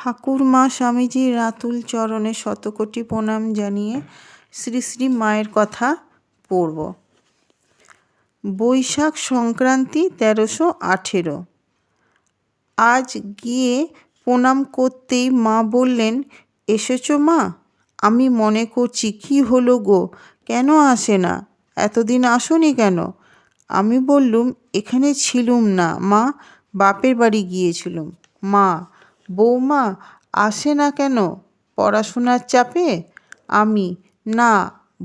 ঠাকুরমা স্বামীজির রাতুল চরণে শতকোটি প্রণাম জানিয়ে শ্রী শ্রী মায়ের কথা পড়ব। বৈশাখ সংক্রান্তি 1318। আজ গিয়ে প্রণাম করতেই মা বললেন, এসেছো মা? আমি মনে করছি কি হলো গো, কেন আসে না? এতদিন আসোনি কেন? আমি বললুম, এখানে ছিলুম না মা, বাপের বাড়ি গিয়েছিলুম। মা, বৌমা আসে না কেন? পড়াশোনার চাপে? আমি, না,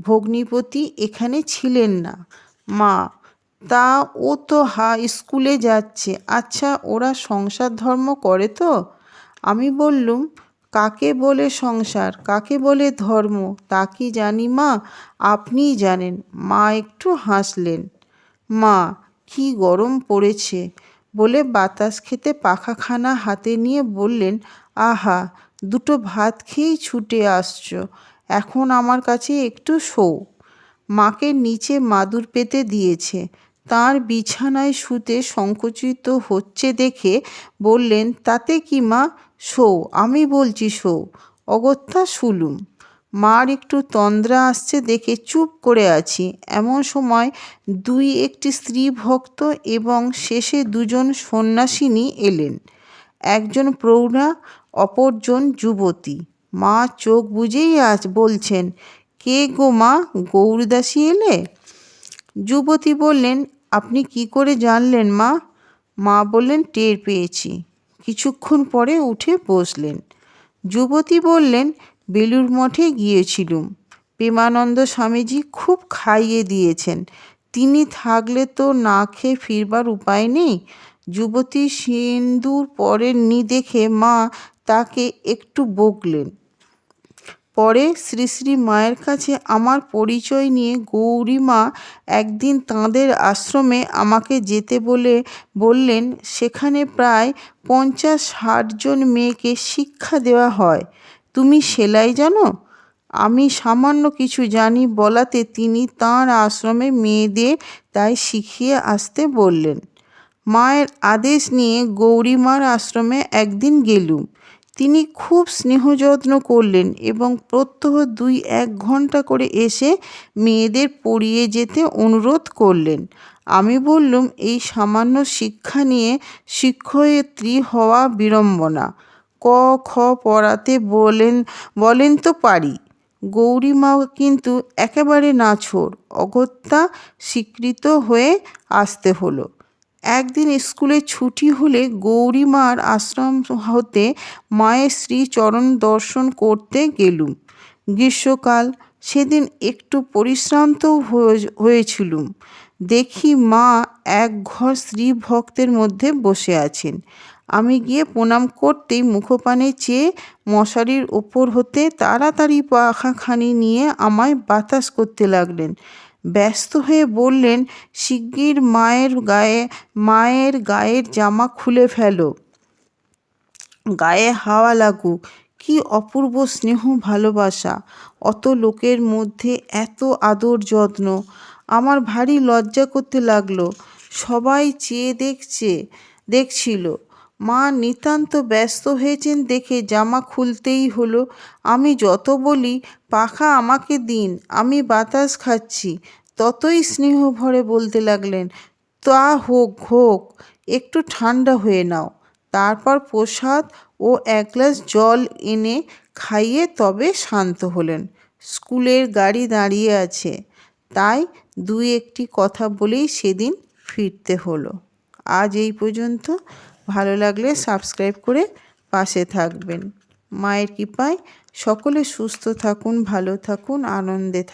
ভগ্নিপতি এখানে ছিলেন না। মা, তা ও তো স্কুলে যাচ্ছে। আচ্ছা, ওরা সংসার ধর্ম করে তো? আমি বললুম, কাকে বলে সংসার, কাকে বলে ধর্ম তা কি জানি মা, আপনিই জানেন। মা একটু হাসলেন। মা, কি গরম পড়েছে বলে বাতাস খেতে পাখাখানা হাতে নিয়ে বললেন, আহা, দুটো ভাত খেয়েই ছুটে আসছো, এখন আমার কাছে একটু শোও। মাকে নিচে মাদুর পেতে দিয়েছে। তার বিছানায় শুতে সংকুচিত হচ্ছে দেখে বললেন, তাতে কি মা, শোও, আমি বলছি শোও। অগত্যা শুলুম। মার একটু তন্দ্রা আসছে দেখে চুপ করে আছি। এমন সময় একটি স্ত্রী ভক্ত এবং শেষে দুজন সন্ন্যাসিনী এলেন। একজন প্রৌঢ়া, অপরজন যুবতী। মা চোখ বুজেই বলছেন, কে গো মা, গৌরদাসী এলে? যুবতী বললেন, আপনি কি করে জানলেন মা? মা বললেন, টের পেয়েছি। কিছুক্ষণ পরে উঠে বসলেন। যুবতী বললেন, বেলুড় মঠে গিয়েছিলুম। প্রেমানন্দ স্বামীজি খুব খাইয়ে দিয়েছেন। তিনি থাকলে তো না খেয়ে ফিরবার উপায় নেই। যুবতী সিন্দুর পরেননি দেখে মা তাকে একটু বকলেন। পরে শ্রী শ্রী মায়ের কাছে আমার পরিচয় নিয়ে গৌরীমা একদিন তাঁদের আশ্রমে আমাকে যেতে বললেন, সেখানে প্রায় 50-60 জন মেয়েকে শিক্ষা দেওয়া হয়। তুমি সেলাই জানো? আমি সামান্য কিছু জানি বলাতে তিনি তাঁর আশ্রমে মেয়েদের তাই শিখিয়ে আসতে বললেন। মায়ের আদেশ নিয়ে গৌরীমার আশ্রমে একদিন গেলুম। তিনি খুব স্নেহযত্ন করলেন এবং প্রত্যহ 2-1 ঘন্টা করে এসে মেয়েদের পড়িয়ে যেতে অনুরোধ করলেন। আমি বললুম, এই সামান্য শিক্ষা নিয়ে শিক্ষয়িত্রী হওয়া বিড়ম্বনা। ক খ পড়াতে বলেন তো পারি। গৌরীমা কিন্তু একেবারে নাছোড়। অগত্যা স্বীকৃত হয়ে আসতে হলো। একদিন স্কুলে ছুটি হলে গৌরীমার আশ্রম হতে মায়ের শ্রীচরণ দর্শন করতে গেলুম। গ্রীষ্মকাল, সেদিন একটু পরিশ্রান্ত হয়েছিলুম। দেখি মা এক ঘর স্ত্রী ভক্তের মধ্যে বসে আছেন। আমি গিয়ে প্রণাম করতেই মুখপানে চেয়ে মশারির ওপর হতে তাড়াতাড়ি পাখাখানি নিয়ে আমায় বাতাস করতে লাগলেন। ব্যস্ত হয়ে বললেন, শিগগির মায়ের গায়ের জামা খুলে ফেলো, গায়ে হাওয়া লাগুক। কি অপূর্ব স্নেহ ভালোবাসা, অত লোকের মধ্যে এত আদর যত্ন। আমার ভারী লজ্জা করতে লাগলো। সবাই চেয়ে দেখছিল। মা নিতান্ত ব্যস্ত হয়েছেন দেখে জামা খুলতেই হলো। আমি যত বলি, পাখা আমাকে দিন, আমি বাতাস খাচ্ছি, ততই স্নেহ ভরে বলতে লাগলেন, তা হোক, একটু ঠান্ডা হয়ে নাও। তারপর প্রসাদ ও 1 গ্লাস জল এনে খাইয়ে তবে শান্ত হলেন। স্কুলের গাড়ি দাঁড়িয়ে আছে, তাই 2-1টি কথা বলেই সেদিন ফিরতে হলো। আজ এই পর্যন্ত। ভালো লাগলে সাবস্ক্রাইব করে পাশে থাকবেন। মায়ের কৃপায় সকলে সুস্থ থাকুন, ভালো থাকুন, আনন্দে থাকুন।